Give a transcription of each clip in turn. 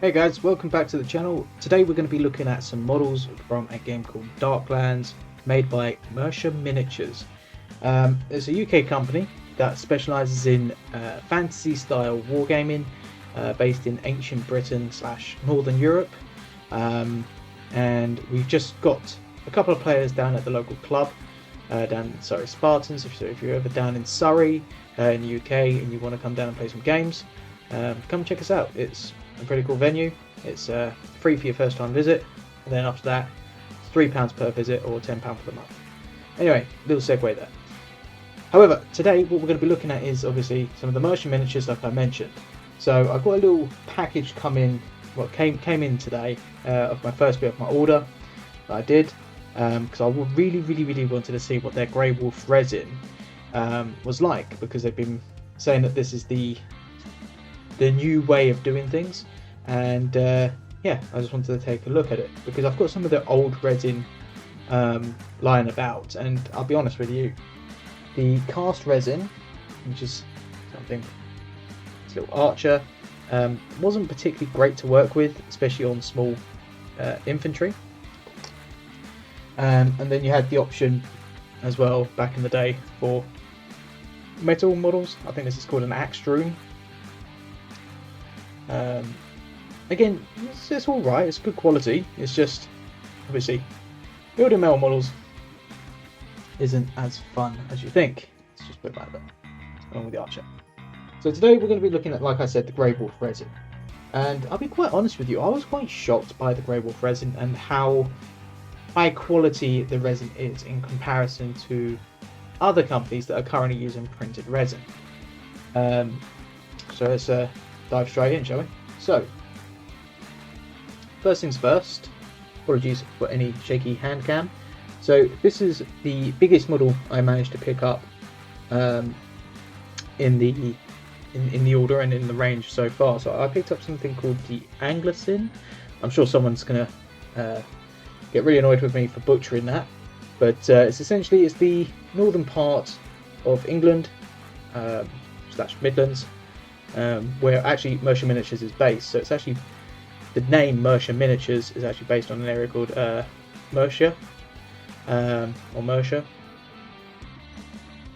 Hey guys, welcome back to the channel. Today we're going to be looking at some models from a game called Darklands, made by Mierce Miniatures. It's a UK company that specialises in fantasy style wargaming, based in ancient Britain / Northern Europe. And we've just got a couple of players down at the local club, Spartans. If you're ever down in Surrey in the UK and you want to come down and play some games, come check us out. It's a pretty cool venue. It's free for your first time visit, and then after that it's £3 per visit or £10 for the month. Anyway, little segue there. However, today what we're going to be looking at is obviously some of the Mierce miniatures like I mentioned. So I've got a little package came in today of my first bit of my order that I did, because I really wanted to see what their Grey Wolf resin was like, because they've been saying that this is the new way of doing things, and yeah, I just wanted to take a look at it because I've got some of the old resin lying about, and I'll be honest with you, the cast resin, which is something, this little archer, wasn't particularly great to work with, especially on small infantry. And then you had the option as well back in the day for metal models. I think this is called an axe drone. Again, it's all right. It's good quality. It's just obviously building metal models isn't as fun as you think. Let's just put it like that, along with the archer. So today we're going to be looking at, like I said, the Grey Wolf resin. And I'll be quite honest with you, I was quite shocked by the Grey Wolf resin and how high quality the resin is in comparison to other companies that are currently using printed resin. So let's dive straight in, shall we? So, first things first, apologies for any shaky hand cam. So this is the biggest model I managed to pick up in the order and in the range so far. So I picked up something called the Anglecynn. I'm sure someone's gonna get really annoyed with me for butchering that, but it's the northern part of England / Midlands, where actually Mierce Miniatures is based. So it's actually, the name Mierce Miniatures is actually based on an area called Mercia, or Mercia.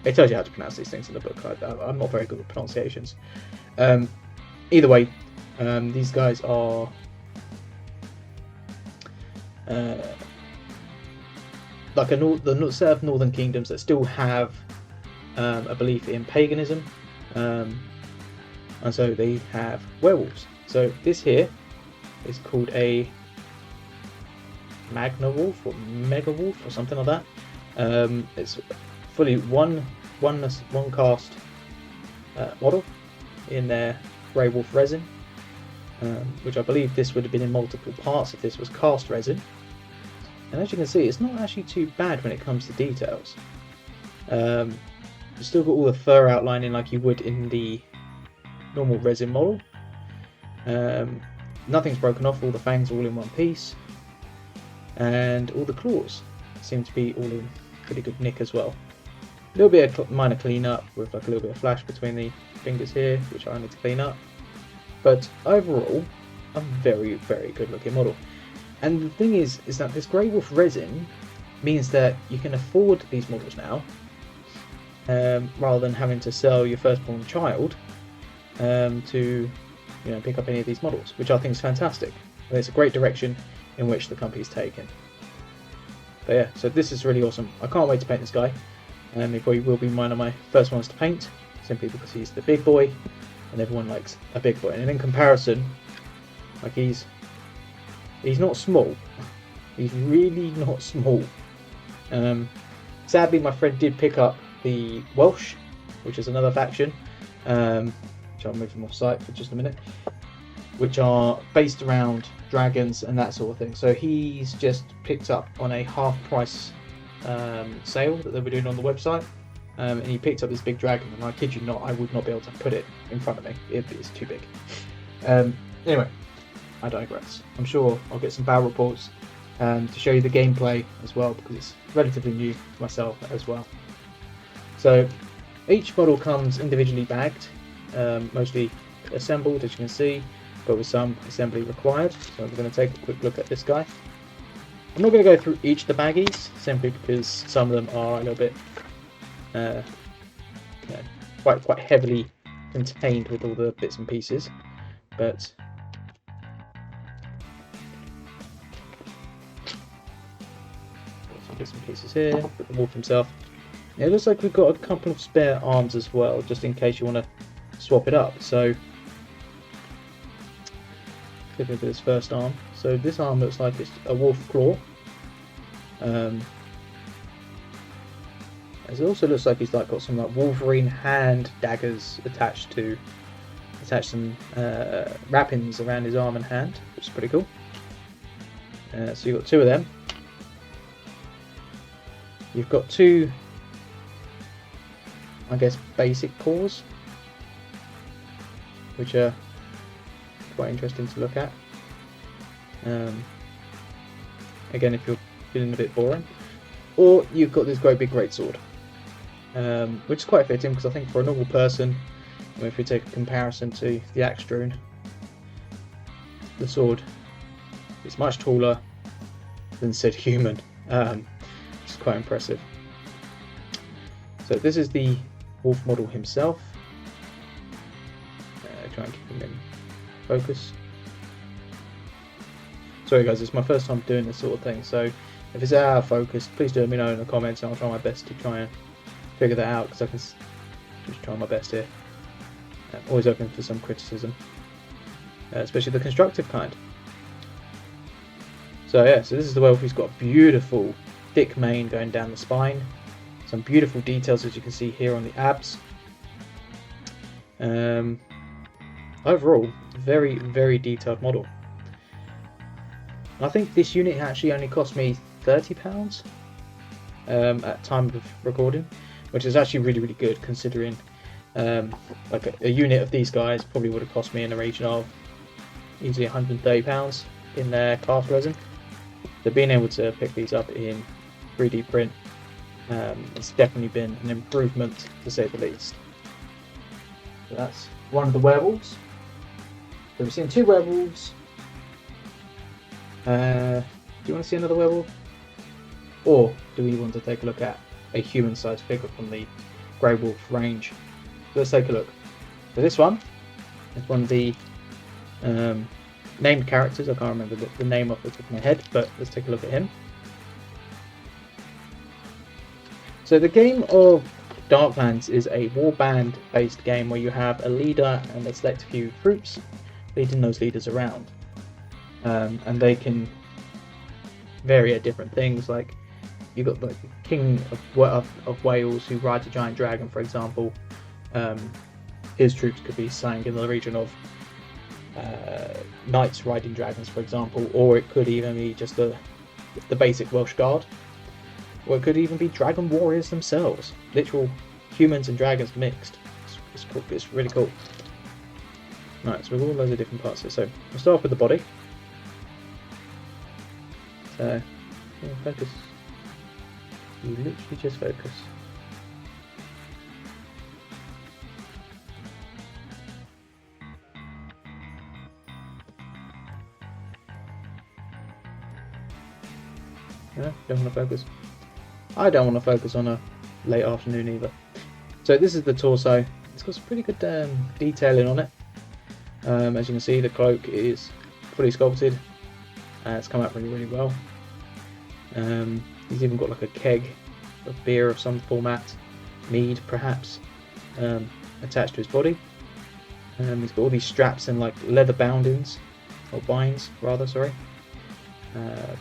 It tells you how to pronounce these things in the book. I'm not very good with pronunciations. Either way, these guys are like the set of northern kingdoms that still have a belief in paganism, and so they have werewolves. So this here is called a Magna Wolf or Mega Wolf or something like that. It's fully one cast model in their Grey Wolf resin, which I believe this would have been in multiple parts if this was cast resin. And as you can see, it's not actually too bad when it comes to details. You've still got all the fur outlining like you would in the normal resin model. Nothing's broken off, all the fangs are all in one piece, and all the claws seem to be all in pretty good nick as well. A little bit of minor clean up with like a little bit of flash between the fingers here, which I need to clean up, but overall a very good looking model. And the thing is that this Grey Wolf resin means that you can afford these models now, rather than having to sell your firstborn child to pick up any of these models, which I think is fantastic. And it's a great direction in which the company's taken. But yeah, so this is really awesome. I can't wait to paint this guy. He probably will be one of my first ones to paint, simply because he's the big boy, and everyone likes a big boy. And in comparison, like he's not small. He's really not small. Sadly, my friend did pick up the Welsh, which is another faction, which I'll move from off site for just a minute, which are based around dragons and that sort of thing. So he's just picked up on a half price sale that they were doing on the website, and he picked up this big dragon, and I kid you not, I would not be able to put it in front of me. It's too big. Anyway, I digress. I'm sure I'll get some battle reports to show you the gameplay as well, because it's relatively new to myself as well. So each model comes individually bagged, mostly assembled, as you can see. but with some assembly required. So I'm going to take a quick look at this guy. I'm not going to go through each of the baggies, simply because some of them are a little bit quite heavily contained with all the bits and pieces. But some bits and pieces here, put the wolf himself. It looks like we've got a couple of spare arms as well, just in case you want to swap it up. So click into this first arm. So this arm looks like it's a wolf claw. It also looks like he's like got some like Wolverine hand daggers attached some wrappings around his arm and hand, which is pretty cool. So you've got two of them. You've got two, I guess, basic paws, which are quite interesting to look at. Again, if you're feeling a bit boring. Or you've got this great big greatsword, which is quite fitting because I think for a normal person, if we take a comparison to the axe drone, the sword is much taller than said human, which is quite impressive. So this is the wolf model himself. Try and keep him in focus. Sorry guys, it's my first time doing this sort of thing, so if it's out of focus, please do let me know in the comments and I'll try my best to try and figure that out, because I can just try my best here. I'm always open for some criticism, especially the constructive kind. So yeah, so this is the werewolf. He's got a beautiful thick mane going down the spine, some beautiful details as you can see here on the abs. Overall, very, very detailed model. I think this unit actually only cost me £30 at time of recording, which is actually really, really good considering like a unit of these guys probably would have cost me in the region of easily £130 in their cast resin. So being able to pick these up in 3D print, it's definitely been an improvement to say the least. So that's one of the werewolves. So we've seen two werewolves. Do you want to see another werewolf? Or do we want to take a look at a human-sized figure from the Grey Wolf range? So let's take a look. So this one is one of the named characters. I can't remember the name off the top of my head, but let's take a look at him. So the game of Darklands is a warband based game where you have a leader and a select few troops leading those leaders around. And they can vary at different things, like you've got like the King of Wales who rides a giant dragon, for example. His troops could be something in the region of knights riding dragons, for example, or it could even be just the basic Welsh Guard, or it could even be dragon warriors themselves, literal humans and dragons mixed. It's cool. It's really cool. Right, so we've got all loads of different parts here. So we'll start off with the body. So yeah, focus. You literally just focus. Yeah, don't want to focus. I don't want to focus on a late afternoon either. So this is the torso. It's got some pretty good detailing on it. As you can see, the cloak is fully sculpted. It's come out really, really well. He's even got like a keg of beer of some format, mead perhaps, attached to his body. He's got all these straps and like leather boundings, or binds rather, sorry,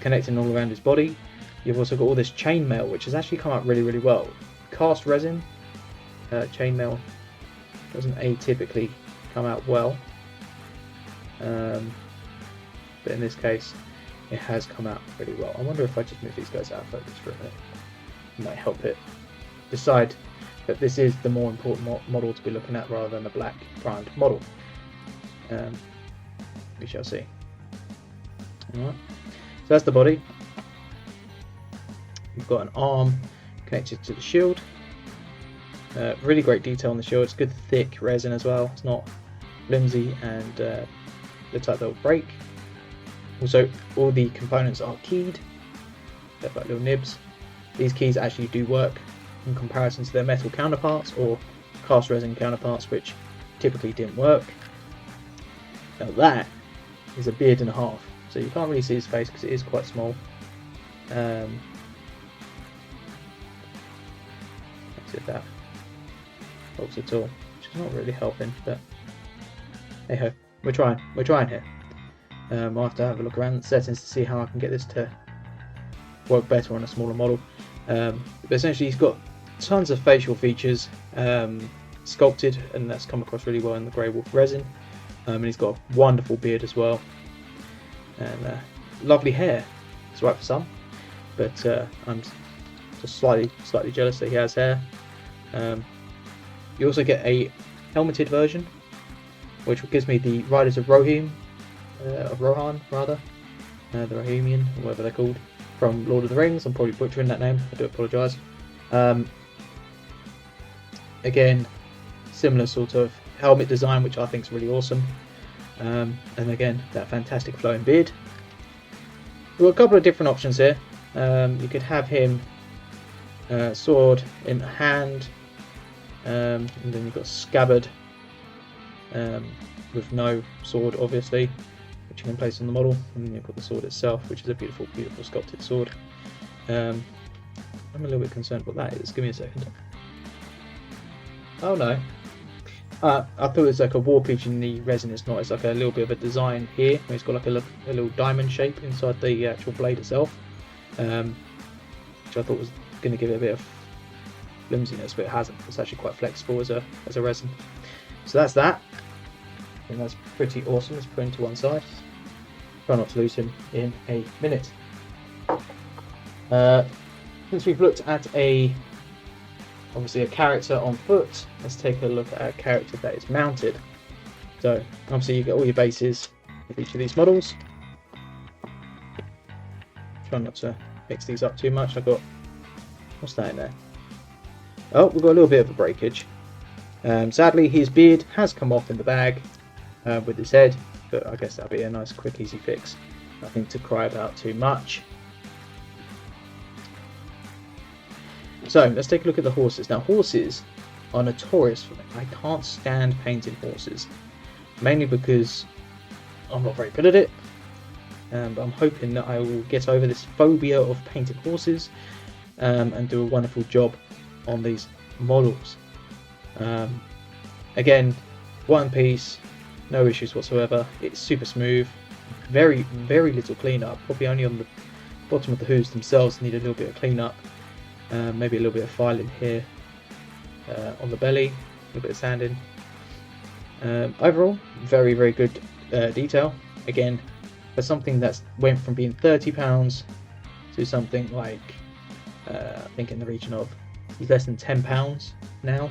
connecting all around his body. You've also got all this chainmail, which has actually come out really, really well. Cast resin chainmail doesn't atypically come out well, but in this case it has come out pretty well. I wonder if I just move these guys out of focus for a minute. It might help it decide that this is the more important model to be looking at rather than a black primed model. We shall see. Alright, so that's the body. You've got an arm connected to the shield. Really great detail on the shield. It's good thick resin as well. It's not flimsy and the type that will break. Also, all the components are keyed. They're like little nibs. These keys actually do work in comparison to their metal counterparts or cast resin counterparts, which typically didn't work. Now that is a beard and a half, so you can't really see his face because it is quite small. Let's see if that helps at all, which is not really helping, but hey ho, we're trying here. I'll have to have a look around the settings to see how I can get this to work better on a smaller model. But essentially he's got tons of facial features sculpted, and that's come across really well in the Grey Wolf resin. And he's got a wonderful beard as well, and lovely hair. It's right for some, but I'm just slightly jealous that he has hair. You also get a helmeted version, which gives me the Riders of Rohan, the Rohanian, or whatever they're called, from Lord of the Rings. I'm probably butchering that name, I do apologise. Again, similar sort of helmet design, which I think is really awesome. And again, that fantastic flowing beard. We've got a couple of different options here. You could have him sword in hand, and then you've got scabbard with no sword, obviously, which you can place on the model, and then you've got the sword itself, which is a beautiful sculpted sword. I'm a little bit concerned what that is. Give me a second. Oh no. I thought it was like a war piece in the resin. It's not. It's like a little bit of a design here, where it's got like a little diamond shape inside the actual blade itself, which I thought was going to give it a bit of flimsiness, but it hasn't. It's actually quite flexible as a resin. So that's that. I think that's pretty awesome. Let's put it to one side. Try not to lose him in a minute. Since we've looked at obviously a character on foot, let's take a look at a character that is mounted. So obviously you get all your bases with each of these models. Try not to mix these up too much. I've got, what's that in there? Oh, we've got a little bit of a breakage. Sadly his beard has come off in the bag with his head, but I guess that'll be a nice quick easy fix. Nothing to cry about too much. So let's take a look at the horses. Now horses are notorious for me. I can't stand painting horses, mainly because I'm not very good at it, but I'm hoping that I will get over this phobia of painting horses and do a wonderful job on these models. Again, one piece, no issues whatsoever. It's super smooth, very little cleanup. Probably only on the bottom of the hooves themselves need a little bit of cleanup. Maybe a little bit of filing here on the belly, a little bit of sanding. Overall, very good detail. Again, for something that's went from being £30 to something like I think in the region of less than £10 now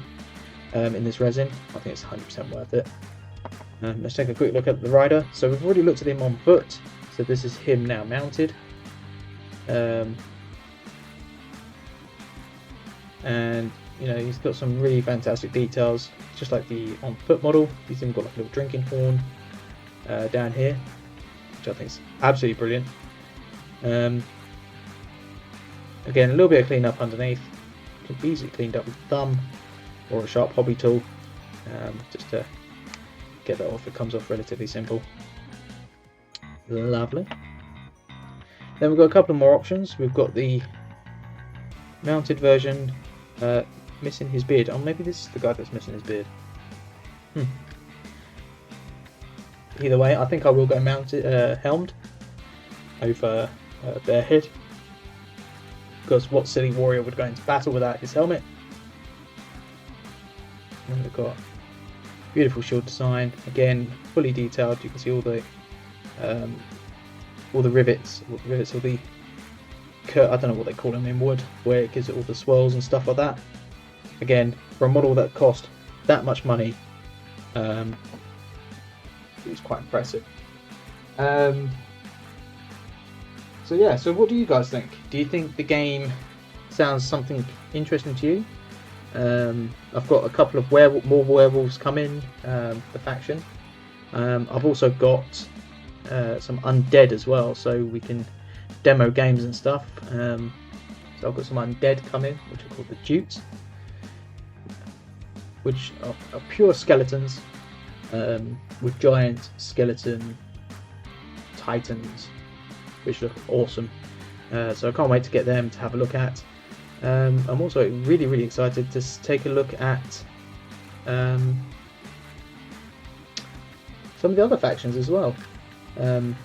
in this resin, I think it's 100% worth it. Let's take a quick look at the rider. So we've already looked at him on foot, so this is him now mounted. And you know, he's got some really fantastic details, just like the on foot model. He's even got like a little drinking horn down here, which I think is absolutely brilliant. Again, a little bit of clean up underneath, can be easily cleaned up with a thumb or a sharp hobby tool, just to get that off. It comes off relatively simple. Lovely. Then we've got a couple of more options. We've got the mounted version, missing his beard. Oh, maybe this is the guy that's missing his beard. Either way, I think I will go mounted, helmed over barehead, because what silly warrior would go into battle without his helmet? And we've got beautiful shield design, again fully detailed. You can see all the rivets, or the I don't know what they call them in wood, where it gives it all the swirls and stuff like that. Again, for a model that cost that much money, it's quite impressive. So yeah, so what do you guys think? Do you think the game sounds something interesting to you? I've got a couple of more werewolves coming, the faction. I've also got some undead as well, so we can demo games and stuff. So I've got some undead coming, which are called the Jutes, which are pure skeletons with giant skeleton titans, which look awesome. So I can't wait to get them to have a look at. I'm also really excited to take a look at some of the other factions as well. To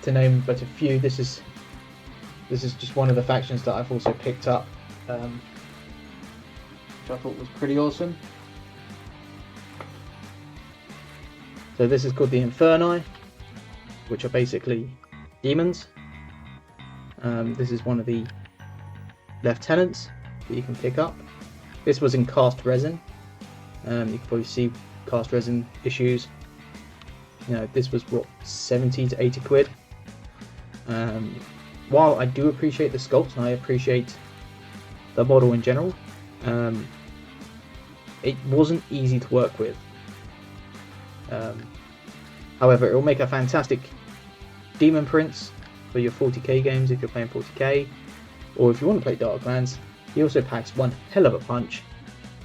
name but a few, this is just one of the factions that I've also picked up, which I thought was pretty awesome. So this is called the Inferni, which are basically demons. This is one of the lieutenants that you can pick up. This was in cast resin. You can probably see cast resin issues. You know, this was what, 70 to 80 quid. While I do appreciate the sculpt and I appreciate the model in general, it wasn't easy to work with. However, it will make a fantastic demon prince for your 40k games if you're playing 40k, or if you want to play Darklands. He also packs one hell of a punch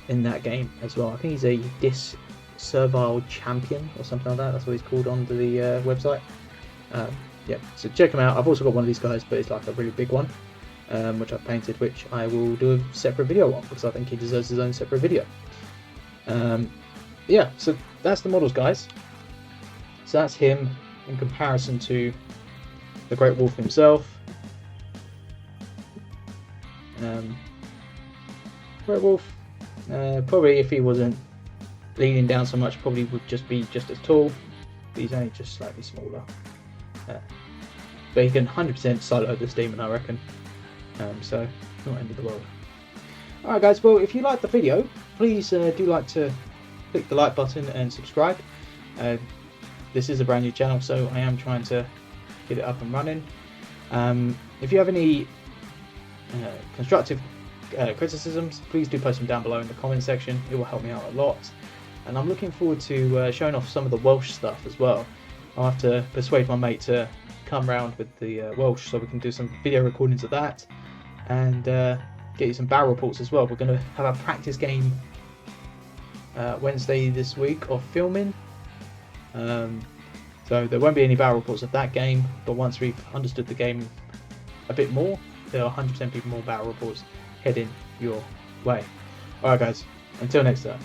in that game as well. I think he's a Servile Champion or something like that. That's what he's called on the website. Yeah, so check him out. I've also got one of these guys, but it's like a really big one, which I've painted, which I will do a separate video on because I think he deserves his own separate video. Yeah, so that's the models, guys. So that's him in comparison to the Great Wolf himself. Great Wolf, probably if he wasn't leaning down so much, probably would just be just as tall. But he's only just slightly smaller. But he can 100% solo this demon, I reckon. So, not end of the world. Alright guys, well if you liked the video, please do like to click the like button and subscribe. This is a brand new channel, so I am trying to get it up and running. If you have any constructive criticisms, please do post them down below in the comment section. It will help me out a lot. And I'm looking forward to showing off some of the Welsh stuff as well. I'll have to persuade my mate to come round with the Welsh so we can do some video recordings of that and get you some battle reports as well. We're going to have a practice game Wednesday this week of filming. So there won't be any battle reports of that game, but once we've understood the game a bit more, there will 100% be more battle reports heading your way. Alright guys, until next time.